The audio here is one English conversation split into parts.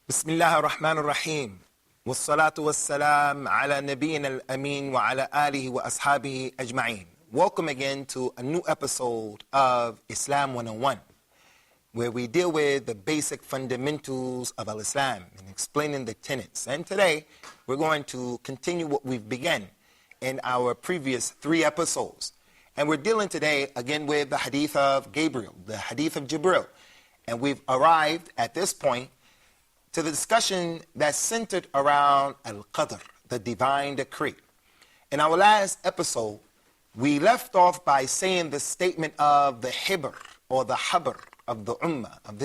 بسم الله الرحمن الرحيم والصلاة والسلام على نبينا الأمين وعلى آله وأصحابه أجمعين. Welcome again to a new episode of Islam 101, where we deal with the basic fundamentals of Al-Islam and explaining the tenets. And today we're going to continue what we've begun in our previous 3 episodes. And we're dealing today again with the hadith of Gabriel, the hadith of Jibril. And we've arrived at this point to the discussion that's centered around Al-Qadr, the divine decree. In our last episode, we left off by saying the statement of the Hibr, or the Habr of the Ummah, of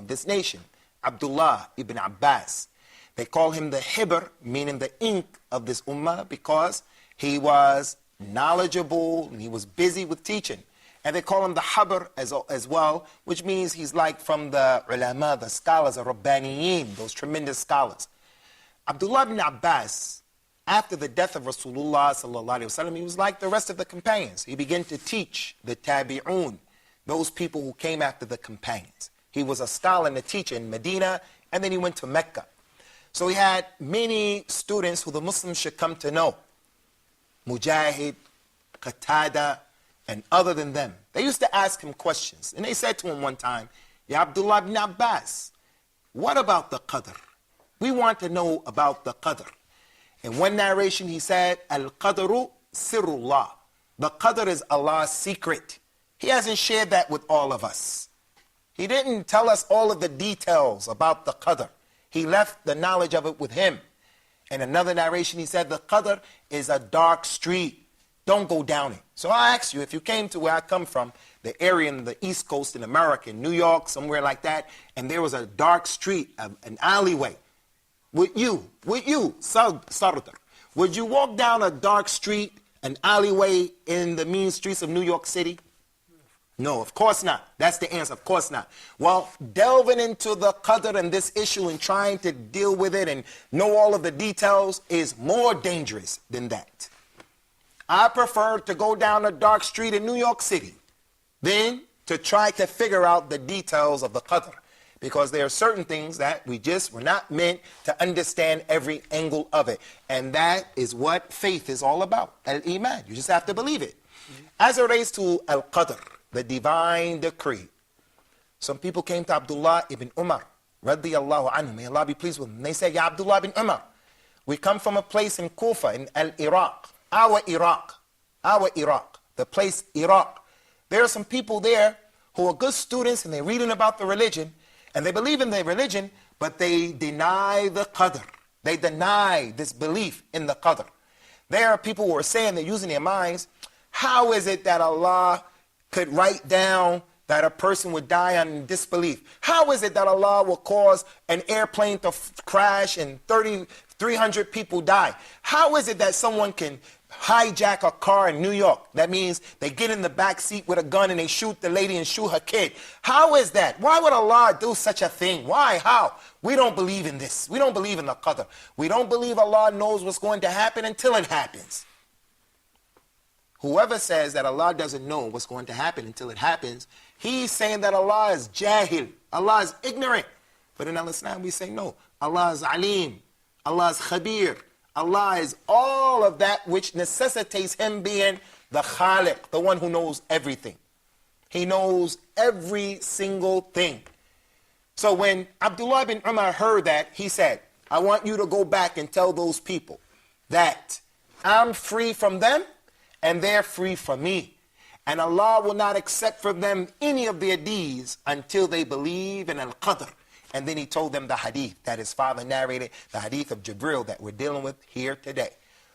this nation, Abdullah ibn Abbas. They call him the Hibr, meaning the ink of this Ummah, because he was knowledgeable and he was busy with teaching. And they call him the Habr as well, which means he's like from the ulama, the scholars, the Rabbaniyin, those tremendous scholars. Abdullah ibn Abbas, after the death of Rasulullah sallallahu alaihi wasallam, he was like the rest of the companions. He began to teach the tabi'un, those people who came after the companions. He was a scholar and a teacher in Medina, and then he went to Mecca. So he had many students who the Muslims should come to know. Mujahid, Qatada, and other than them. They used to ask him questions. And they said to him one time, Ya Abdullah ibn Abbas, what about the Qadr? We want to know about the Qadr. In one narration he said, Al-Qadru sirullah. The Qadr is Allah's secret. He hasn't shared that with all of us. He didn't tell us all of the details about the Qadr. He left the knowledge of it with him. In another narration he said, the Qadr is a dark street. Don't go down it. So I ask you, if you came to where I come from, the area in the East Coast in America, in New York, somewhere like that, and there was a dark street, an alleyway, would you, Sardar, would you walk down a dark street, an alleyway in the mean streets of New York City? No, of course not. That's the answer, of course not. Well, delving into the Qadr and this issue and trying to deal with it and know all of the details is more dangerous than that. I prefer to go down a dark street in New York City than to try to figure out the details of the Qadr, because there are certain things that we're not meant to understand every angle of it. And that is what faith is all about, al-Iman. You just have to believe it. As it relates to Al-Qadr, the divine decree, some people came to Abdullah ibn Umar, radiyallahu anhu, may Allah be pleased with him. They said, Ya Abdullah ibn Umar, we come from a place in Kufa, in Iraq. Our Iraq, the place Iraq. There are some people there who are good students and they're reading about the religion and they believe in their religion, but they deny the Qadr. They deny this belief in the Qadr. There are people who are saying, they're using their minds, how is it that Allah could write down that a person would die on disbelief? How is it that Allah will cause an airplane to crash and 300 people die? How is it that someone can hijack a car in New York? That means they get in the back seat with a gun and they shoot the lady and shoot her kid. How is that? Why would Allah do such a thing? Why? How? We don't believe in this. We don't believe in the Qadr. We don't believe Allah knows what's going to happen until it happens. Whoever says that Allah doesn't know what's going to happen until it happens, he's saying that Allah is jahil. Allah is ignorant. But in Al-Islam we say no. Allah is alim. Allah is khabir. Allah is all of that which necessitates him being the Khaliq, the one who knows everything. He knows every single thing. So when Abdullah bin Umar heard that, he said, I want you to go back and tell those people that I'm free from them and they're free from me. And Allah will not accept from them any of their deeds until they believe in Al-Qadr. And then he told them the hadith that his father narrated, the hadith of Jibril that we're dealing with here today.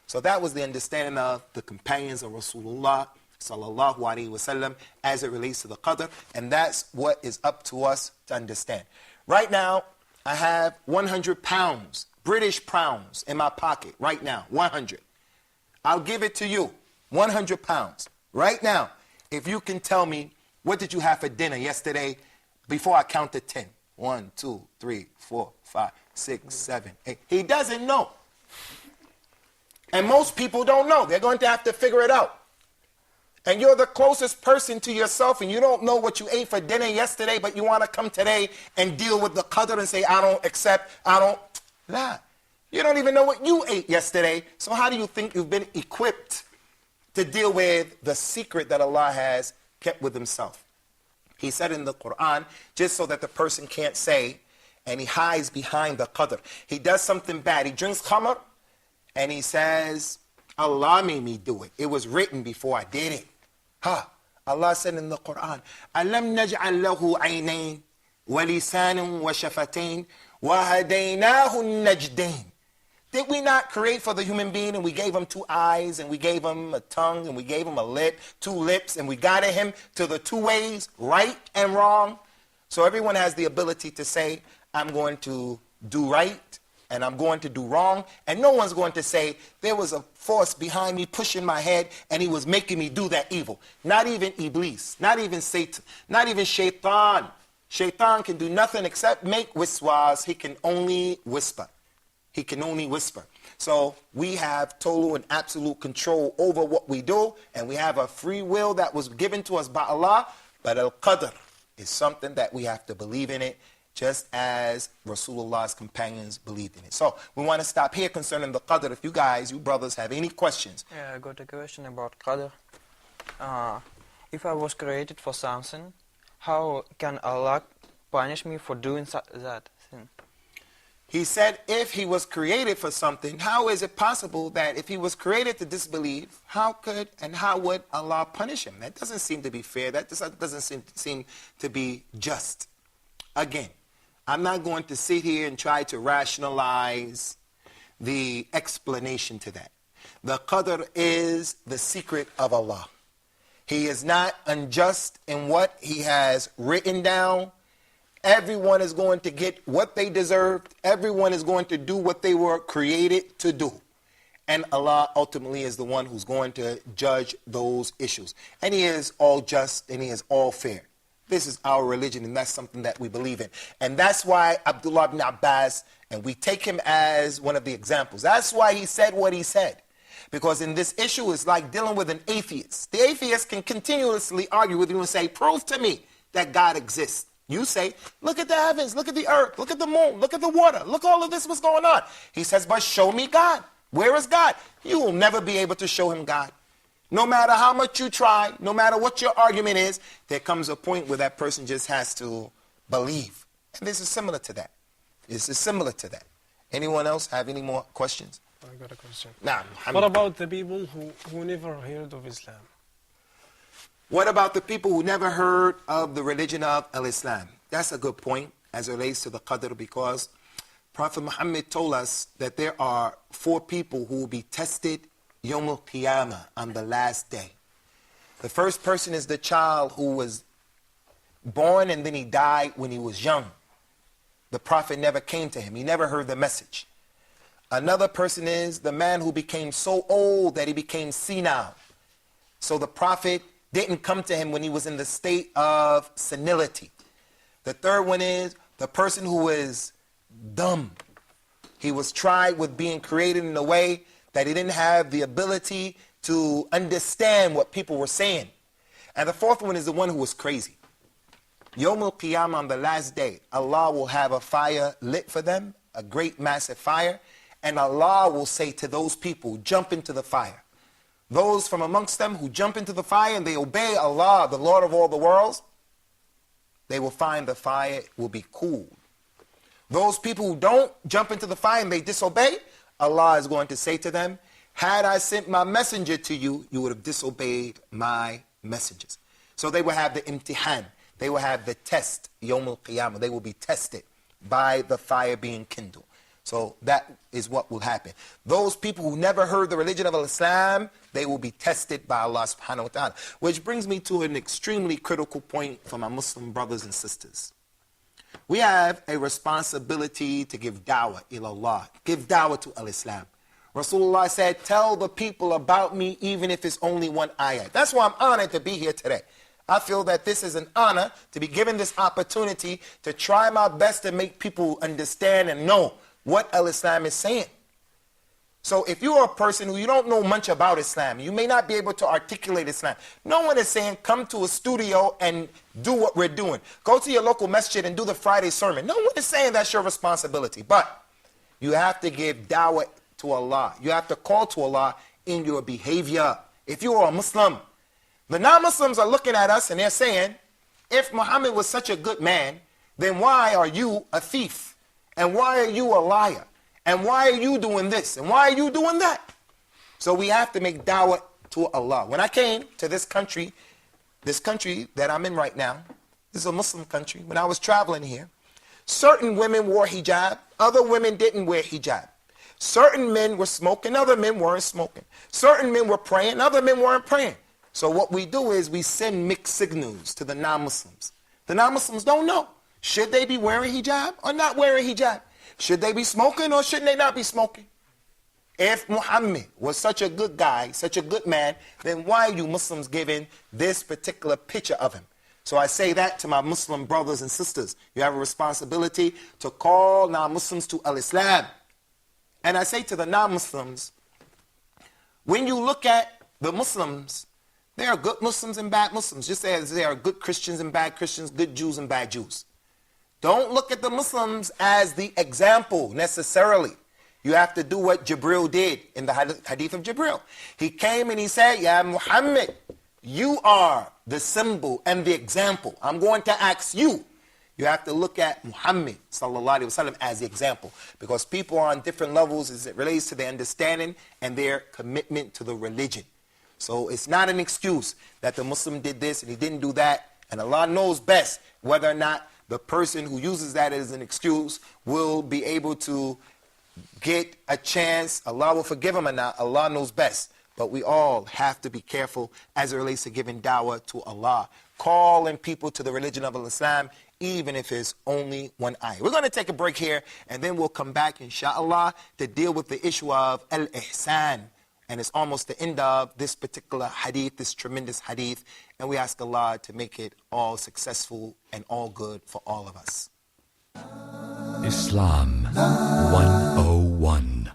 So that was the understanding of the companions of Rasulullah sallallahu alaihi wasallam as it relates to the Qadr. And that's what is up to us to understand. Right now, I have 100 pounds, British pounds in my pocket right now, 100. I'll give it to you, 100 pounds right now. If you can tell me, what did you have for dinner yesterday before I count to 10? 1, 2, 3, 4, 5, 6, 7, 8. He doesn't know. And most people don't know. They're going to have to figure it out. and you're the closest person to yourself, and you don't know what you ate for dinner yesterday, but you want to come today and deal with the qadr and say, I don't accept, I don't, nah. You don't even know what you ate yesterday, so how do you think you've been equipped to deal with the secret that Allah has kept with himself? He said in the Quran, just so that the person can't say, and he hides behind the qadr. He does something bad. He drinks khamr, and he says, Allah made me do it. It was written before I did it. Allah said in the Quran, أَلَمْ نَجْعَلْ لَهُ عَيْنَيْنِ وَلِسَانًا وَشَفَتَيْنِ وَهَدَيْنَاهُ النَّجْدَيْنِ. Did we not create for the human being, and we gave him 2 eyes, and we gave him a tongue, and we gave him a lip, 2 lips, and we guided him to the 2 ways, right and wrong? So everyone has the ability to say, I'm going to do right, and I'm going to do wrong, and no one's going to say, there was a force behind me pushing my head, and he was making me do that evil. Not even Iblis, not even Satan, not even Shaitan. Shaitan can do nothing except make wiswas. He can only whisper. He can only whisper. So we have total and absolute control over what we do, and we have a free will that was given to us by Allah, but al-qadr is something that we have to believe in it, just as Rasulullah's companions believed in it. So we want to stop here concerning the qadr. If you guys, you brothers, have any questions. Yeah, I got a question about qadr. If I was created for something, how can Allah punish me for doing that thing? He said if he was created for something, how is it possible that if he was created to disbelieve, how would Allah punish him? That doesn't seem to be fair. That doesn't seem to be just. Again, I'm not going to sit here and try to rationalize the explanation to that. The qadr is the secret of Allah. He is not unjust in what he has written down. Everyone is going to get what they deserved. Everyone is going to do what they were created to do. And Allah ultimately is the one who's going to judge those issues. And he is all just and he is all fair. This is our religion, and that's something that we believe in. And that's why Abdullah ibn Abbas, and we take him as one of the examples. That's why he said what he said. Because in this issue, it's like dealing with an atheist. The atheist can continuously argue with you and say, prove to me that God exists. You say, look at the heavens, look at the earth, look at the moon, look at the water, look all of this, what's going on. He says, but show me God. Where is God? You will never be able to show him God. No matter how much you try, no matter what your argument is, there comes a point where that person just has to believe. And this is similar to that. This is similar to that. Anyone else have any more questions? I got a question. Nah, what about the people who never heard of Islam? What about the people who never heard of the religion of al-Islam? That's a good point as it relates to the qadr, because Prophet Muhammad told us that there are 4 people who will be tested Yawm al-Qiyamah, on the last day. The first person is the child who was born and then he died when he was young. The Prophet never came to him. He never heard the message. Another person is the man who became so old that he became senile. So the Prophet didn't come to him when he was in the state of senility. The third one is the person who is dumb. He was tried with being created in a way that he didn't have the ability to understand what people were saying. And the fourth one is the one who was crazy. Yawm al-Qiyamah, on the last day, Allah will have a fire lit for them, a great massive fire, and Allah will say to those people, jump into the fire. Those from amongst them who jump into the fire and they obey Allah, the Lord of all the worlds, they will find the fire will be cool. Those people who don't jump into the fire and they disobey, Allah is going to say to them, had I sent my messenger to you, you would have disobeyed my messengers. So they will have the imtihan. They will have the test, Yawm al-Qiyamah. They will be tested by the fire being kindled. So that is what will happen. Those people who never heard the religion of Islam, they will be tested by Allah subhanahu wa ta'ala. Which brings me to an extremely critical point for my Muslim brothers and sisters. We have a responsibility to give da'wah ilallah, give da'wah to al-Islam. Rasulullah said, tell the people about me even if it's only one ayah. That's why I'm honored to be here today. I feel that this is an honor to be given this opportunity to try my best to make people understand and know what al-Islam is saying. So if you are a person who you don't know much about Islam, you may not be able to articulate Islam. No one is saying come to a studio and do what we're doing. Go to your local masjid and do the Friday sermon. No one is saying that's your responsibility. But you have to give da'wah to Allah. You have to call to Allah in your behavior. If you are a Muslim, the non-Muslims are looking at us and they're saying, if Muhammad was such a good man, then why are you a thief? And why are you a liar? And why are you doing this? And why are you doing that? So we have to make da'wah to Allah. When I came to this country that I'm in right now, this is a Muslim country. When I was traveling here, certain women wore hijab, other women didn't wear hijab. Certain men were smoking, other men weren't smoking. Certain men were praying, other men weren't praying. So what we do is we send mixed signals to the non-Muslims. The non-Muslims don't know. Should they be wearing hijab or not wearing hijab? Should they be smoking or shouldn't they not be smoking? If Muhammad was such a good guy, such a good man, then why are you Muslims giving this particular picture of him? So I say that to my Muslim brothers and sisters. You have a responsibility to call non-Muslims to al-Islam. And I say to the non-Muslims, when you look at the Muslims, there are good Muslims and bad Muslims, just as there are good Christians and bad Christians, good Jews and bad Jews. Don't look at the Muslims as the example necessarily. You have to do what Jibril did in the hadith of Jibril. He came and he said, Ya Muhammad, you are the symbol and the example. I'm going to ask you. You have to look at Muhammad sallallahu alaihi wasallam as the example, because people are on different levels as it relates to their understanding and their commitment to the religion. So it's not an excuse that the Muslim did this and he didn't do that. And Allah knows best whether or not the person who uses that as an excuse will be able to get a chance. Allah will forgive him or not. Allah knows best. But we all have to be careful as it relates to giving da'wah to Allah. Calling people to the religion of Islam, even if it's only one ayah. We're going to take a break here, and then we'll come back, inshallah, to deal with the issue of al-ihsan. And it's almost the end of this particular hadith, this tremendous hadith. And we ask Allah to make it all successful and all good for all of us. Islam 101.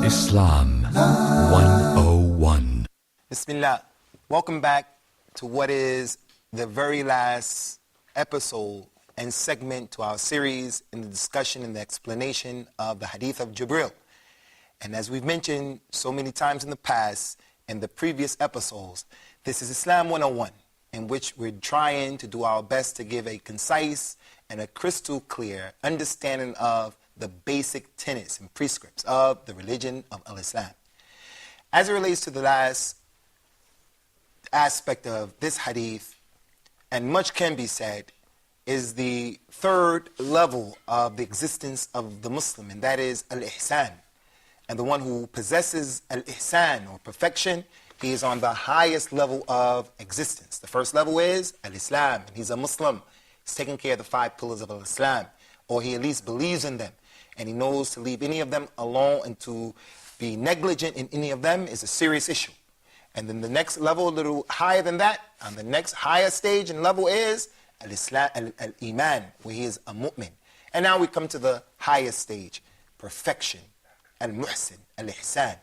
Islam 101. Bismillah. Welcome back to what is the very last episode and segment to our series in the discussion and the explanation of the hadith of Jibril. And as we've mentioned so many times in the past, in the previous episodes, this is Islam 101, in which we're trying to do our best to give a concise and a crystal clear understanding of the basic tenets and prescripts of the religion of al-Islam. As it relates to the last aspect of this hadith, and much can be said, is the third level of the existence of the Muslim, and that is al-ihsan. And the one who possesses al-ihsan, or perfection, he is on the highest level of existence. The first level is al-Islam, and he's a Muslim. He's taking care of the 5 pillars of al-Islam, or he at least believes in them. And he knows to leave any of them alone and to be negligent in any of them is a serious issue. And then the next level, a little higher than that, on the next higher stage and level is al-Islam, al-Iman, where he is a mu'min. And now we come to the highest stage, perfection, al-Muhsin, al-Ihsan.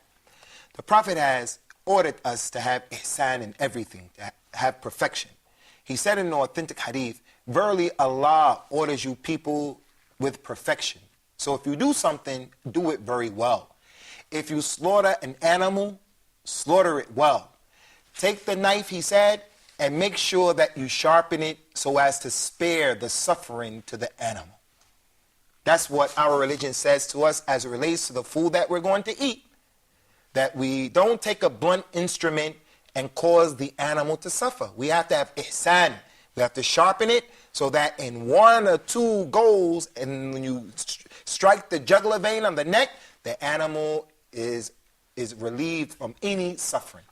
The Prophet has ordered us to have ihsan in everything, to have perfection. He said in an authentic hadith, verily Allah orders you people with perfection. So if you do something, do it very well. If you slaughter an animal, slaughter it well. Take the knife, he said, and make sure that you sharpen it so as to spare the suffering to the animal. That's what our religion says to us as it relates to the food that we're going to eat. That we don't take a blunt instrument and cause the animal to suffer. We have to have ihsan. You have to sharpen it so that in one or two goes, and when you strike the jugular vein on the neck, the animal is relieved from any suffering.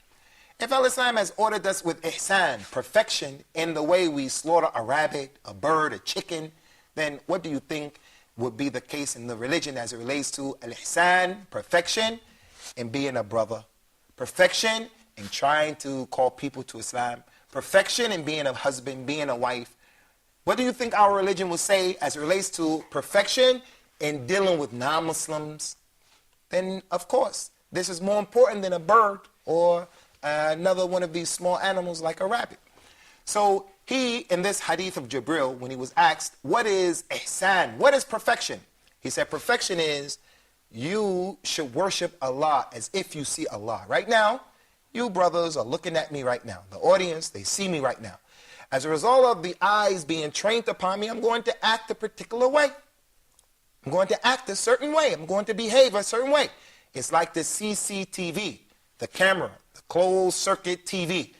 If Islam has ordered us with ihsan, perfection, in the way we slaughter a rabbit, a bird, a chicken, then what do you think would be the case in the religion as it relates to al-ihsan, perfection, in being a brother, perfection in trying to call people to Islam, perfection in being a husband, being a wife? What do you think our religion would say as it relates to perfection in dealing with non-Muslims? Then, of course, this is more important than a bird or another one of these small animals like a rabbit. So he, in this hadith of Jibril, when he was asked, what is ihsan? What is perfection? He said, perfection is you should worship Allah as if you see Allah. Right now, you brothers are looking at me right now. The audience, they see me right now. As a result of the eyes being trained upon me, I'm going to act a particular way. I'm going to act a certain way. I'm going to behave a certain way. It's like the CCTV, the camera, the closed circuit TV.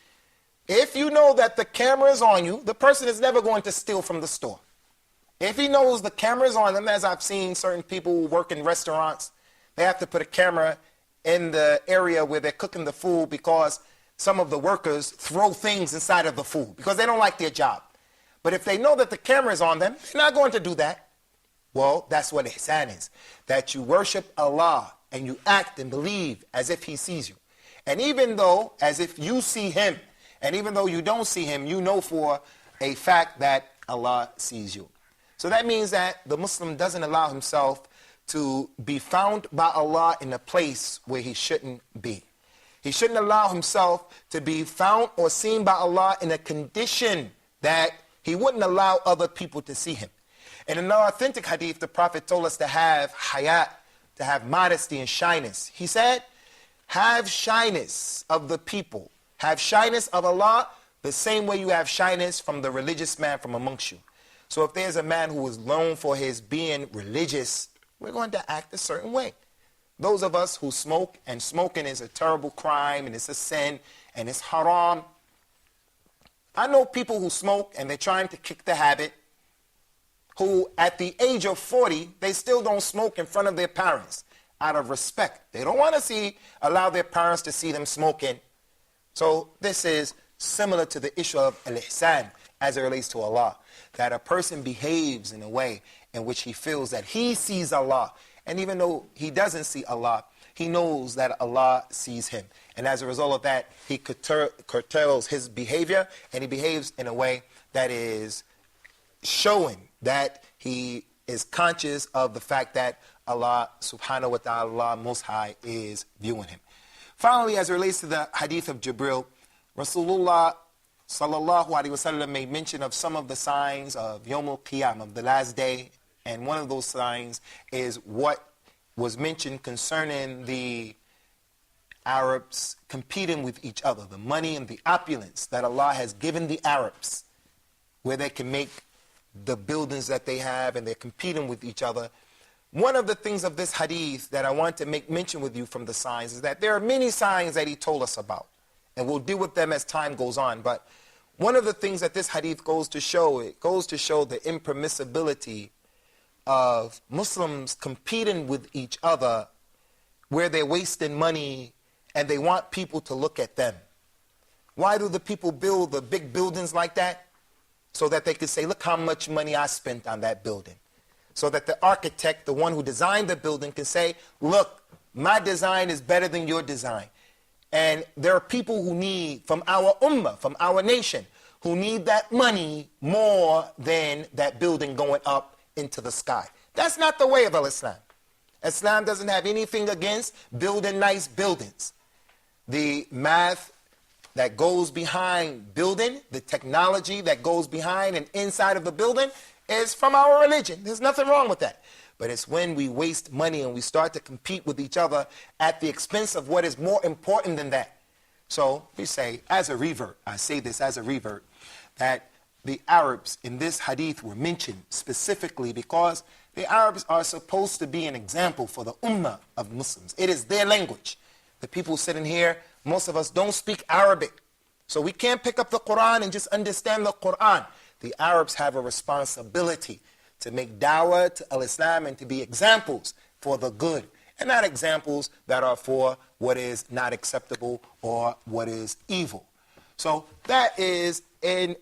If you know that the camera is on you, the person is never going to steal from the store. If he knows the camera is on them, as I've seen certain people who work in restaurants, they have to put a camera in the area where they're cooking the food because some of the workers throw things inside of the food because they don't like their job. But if they know that the camera is on them, they're not going to do that. Well, that's what ihsan is, that you worship Allah and you act and believe as if he sees you. And even though, as if you see him, and even though you don't see him, you know for a fact that Allah sees you. So that means that the Muslim doesn't allow himself to be found by Allah in a place where he shouldn't be. He shouldn't allow himself to be found or seen by Allah in a condition that he wouldn't allow other people to see him. In an authentic hadith, the Prophet told us to have hayat, to have modesty and shyness. He said, have shyness of the people. Have shyness of Allah the same way you have shyness from the religious man from amongst you. So if there's a man who is known for his being religious, we're going to act a certain way. Those of us who smoke, and smoking is a terrible crime, and it's a sin, and it's haram. I know people who smoke, and they're trying to kick the habit, who at the age of 40, they still don't smoke in front of their parents out of respect. They don't want to allow their parents to see them smoking. So this is similar to the issue of al-ihsan as it relates to Allah, that a person behaves in a way in which he feels that he sees Allah, and even though he doesn't see Allah, he knows that Allah sees him. And as a result of that, he curtails his behavior, and he behaves in a way that is showing that he is conscious of the fact that Allah subhanahu wa ta'ala most high is viewing him. Finally, as it relates to the hadith of Jibril, Rasulullah sallallahu alaihi wasallam made mention of some of the signs of Yawm al-Qiyam, of the last day, and one of those signs is what was mentioned concerning the Arabs competing with each other, the money and the opulence that Allah has given the Arabs, where they can make the buildings that they have and they're competing with each other. One of the things of this hadith that I want to make mention with you from the signs is that there are many signs that he told us about, and we'll deal with them as time goes on. But one of the things that this hadith goes to show, it goes to show the impermissibility of Muslims competing with each other where they're wasting money and they want people to look at them. Why do the people build the big buildings like that? So that they can say, look how much money I spent on that building. So that the architect, the one who designed the building, can say, look, my design is better than your design. And there are people who need, from our ummah, from our nation, who need that money more than that building going up into the sky. That's not the way of Islam. Islam doesn't have anything against building nice buildings. The math that goes behind building, the technology that goes behind and inside of the building is from our religion. There's nothing wrong with that. But it's when we waste money and we start to compete with each other at the expense of what is more important than that. So we say, as a revert, I say this as a revert, that the Arabs in this hadith were mentioned specifically because the Arabs are supposed to be an example for the ummah of Muslims. It is their language. The people sitting here, most of us don't speak Arabic. So we can't pick up the Quran and just understand the Quran. the Arabs have a responsibility to make dawah to al-Islam and to be examples for the good, and not examples that are for what is not acceptable or what is evil. So that is, in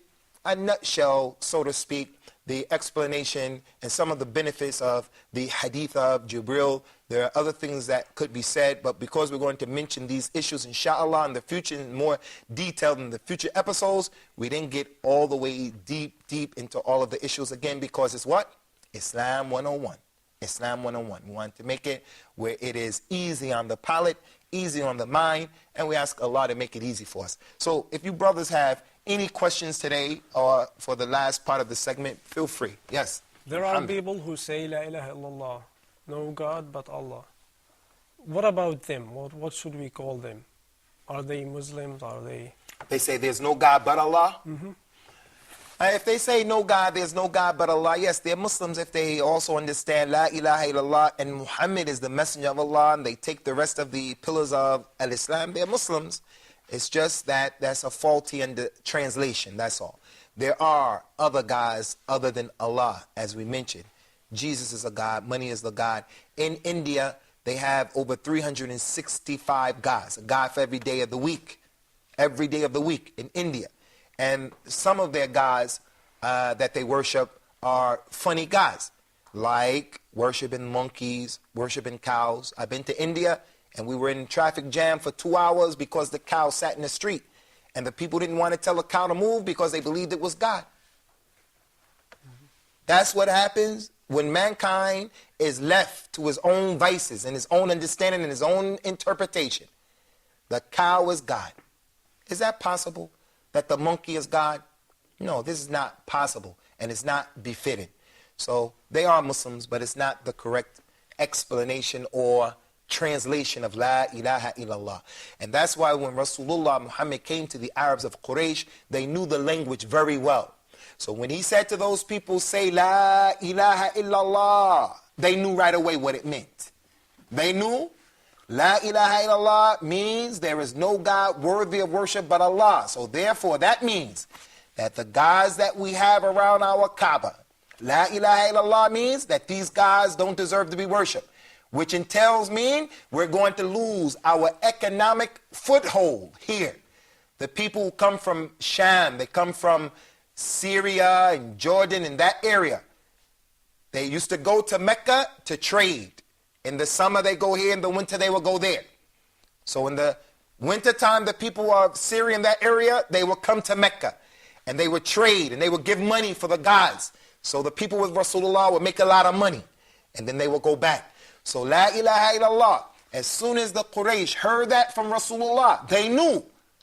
a nutshell, so to speak, the explanation and some of the benefits of the hadith of Jibril. There are other things that could be said, but because we're going to mention these issues, inshallah, in the future, in more detail in the future episodes, we didn't get all the way deep into all of the issues again, because it's what? Islam 101. Islam 101. We want to make it where it is easy on the palate, easy on the mind, and we ask Allah to make it easy for us. So if you brothers have any questions today or for the last part of the segment, feel free. Yes. There are people who say La ilaha illallah, no God but Allah. What about them? What should we call them? Are they Muslims? Are they... They say there's no God but Allah? Mm-hmm. If they say no God, there's no God but Allah, yes, they're Muslims if they also understand La ilaha illallah and Muhammad is the messenger of Allah, and they take the rest of the pillars of al-Islam, they're Muslims. It's just that that's a faulty translation, that's all. There are other gods other than Allah, as we mentioned. Jesus is a God, money is the God. In India, they have over 365 gods, a God for every day of the week. Every day of the week in India. And some of their gods that they worship are funny gods, like worshiping monkeys, worshiping cows. I've been to India, and we were in traffic jam for 2 hours because the cow sat in the street. And the people didn't want to tell the cow to move because they believed it was God. That's what happens when mankind is left to his own vices and his own understanding and his own interpretation. The cow is God. Is that possible? That the monkey is God? No, this is not possible, and it's not befitting. So they are Muslims, but it's not the correct explanation or translation of La ilaha illallah. And that's why when Rasulullah Muhammad came to the Arabs of Quraysh, they knew the language very well. So when he said to those people, say La ilaha illallah, they knew right away what it meant. They knew La ilaha illallah means there is no God worthy of worship but Allah. So therefore that means that the gods that we have around our Kaaba, La ilaha illallah means that these gods don't deserve to be worshipped. Which entails mean we're going to lose our economic foothold here. The people who come from Sham, they come from Syria and Jordan and that area. They used to go to Mecca to trade. In the summer they go here, in the winter they will go there. So in the winter time, the people of Syria in that area, they will come to Mecca. And they would trade and they would give money for the gods. So the people with Rasulullah would make a lot of money. And then they will go back. So La ilaha illallah, as soon as the Quraysh heard that from Rasulullah, they knew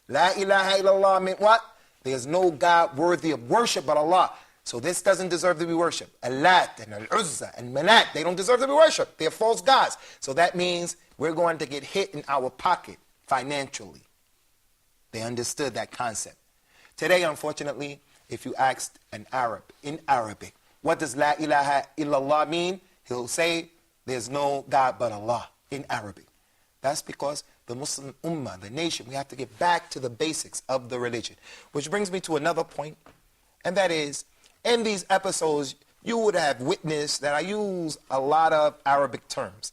La ilaha illallah meant what? There's no God worthy of worship but Allah. So this doesn't deserve to be worshipped. Al-Lat and Al-Uzza and Manat, they don't deserve to be worshipped. They're false gods. So that means we're going to get hit in our pocket financially. They understood that concept. Today, unfortunately, if you asked an Arab in Arabic, what does La ilaha illallah mean? He'll say, there's no God but Allah in Arabic. That's because the Muslim Ummah, the nation, we have to get back to the basics of the religion. Which brings me to another point, and that is, in these episodes, you would have witnessed that I use a lot of Arabic terms.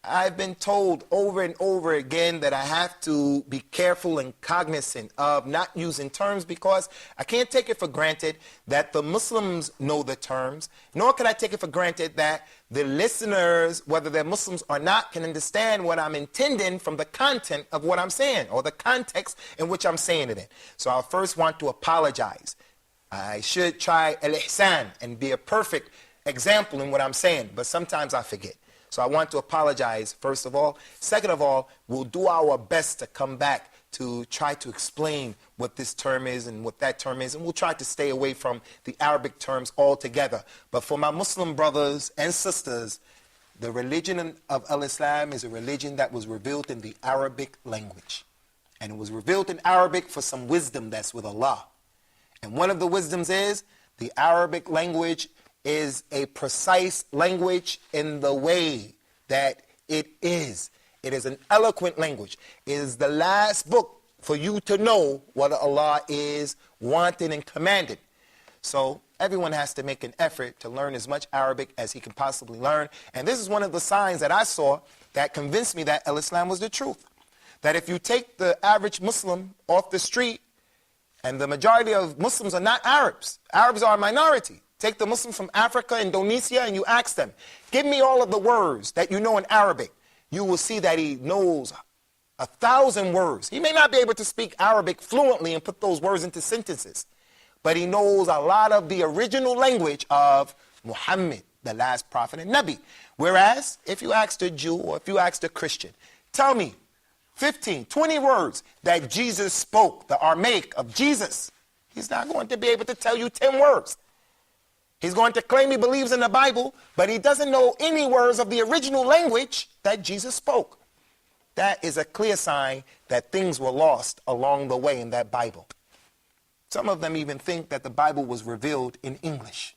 I've been told over and over again that I have to be careful and cognizant of not using terms because I can't take it for granted that the Muslims know the terms, nor can I take it for granted that the listeners, whether they're Muslims or not, can understand what I'm intending from the content of what I'm saying or the context in which I'm saying it in. So I first want to apologize. I should try al-ihsan and be a perfect example in what I'm saying, but sometimes I forget. So I want to apologize, first of all. Second of all, we'll do our best to come back to try to explain what this term is and what that term is, and we'll try to stay away from the Arabic terms altogether. But for my Muslim brothers and sisters, the religion of al-Islam is a religion that was revealed in the Arabic language. And it was revealed in Arabic for some wisdom that's with Allah. And one of the wisdoms is the Arabic language is a precise language in the way that it is. It is an eloquent language. It is the last book for you to know what Allah is wanting and commanding. So everyone has to make an effort to learn as much Arabic as he can possibly learn. And this is one of the signs that I saw that convinced me that Islam was the truth. That if you take the average Muslim off the street, and the majority of Muslims are not Arabs. Arabs are a minority. Take the Muslims from Africa, Indonesia, and you ask them, give me all of the words that you know in Arabic. You will see that he knows 1,000 words. He may not be able to speak Arabic fluently and put those words into sentences, but he knows a lot of the original language of Muhammad, the last prophet and Nabi. Whereas, if you ask a Jew or if you ask a Christian, tell me 15, 20 words that Jesus spoke, the Aramaic of Jesus, he's not going to be able to tell you 10 words. He's going to claim he believes in the Bible, but he doesn't know any words of the original language that Jesus spoke. That is a clear sign that things were lost along the way in that Bible. Some of them even think that the Bible was revealed in English.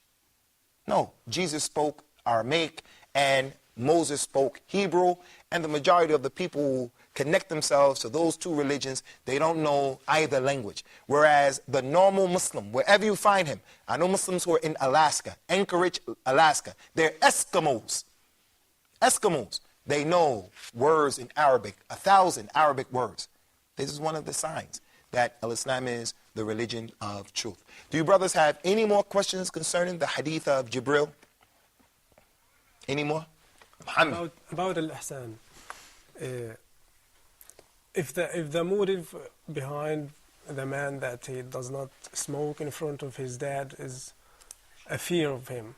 No, Jesus spoke Aramaic and Moses spoke Hebrew, and the majority of the people who connect themselves to those two religions, they don't know either language. Whereas the normal Muslim, wherever you find him, I know Muslims who are in Alaska, Anchorage, Alaska, they're Eskimos. Eskimos, they know words in Arabic, 1,000 Arabic words. This is one of the signs that Islam is the religion of truth. Do you brothers have any more questions concerning the hadith of Jibril? Any more? Muhammad. About al-ihsan. If the motive behind the man that he does not smoke in front of his dad is a fear of him,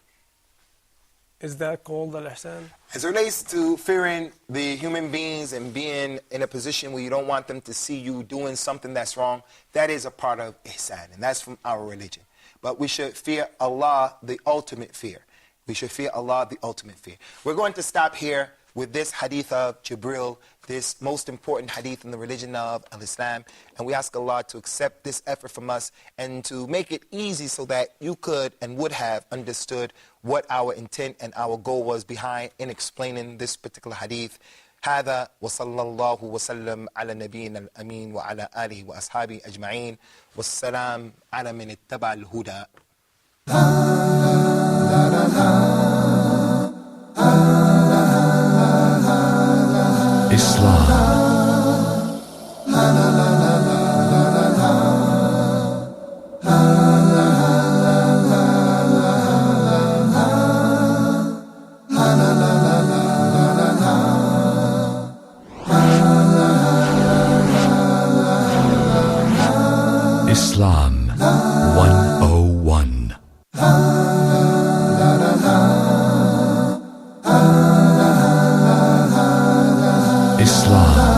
is that called al-ihsan? As it relates to fearing the human beings and being in a position where you don't want them to see you doing something that's wrong, that is a part of ihsan, and that's from our religion. But we should fear Allah, the ultimate fear. We should fear Allah, the ultimate fear. We're going to stop here with this hadith of Jibril, this most important hadith in the religion of Islam. And we ask Allah to accept this effort from us and to make it easy so that you could and would have understood what our intent and our goal was behind in explaining this particular hadith. هذا وصلى الله وسلم على نبينا الأمين وعلى آله وأصحابه أجمعين والسلام على من اتبع الهدى. Islam. Islam 101. Islam.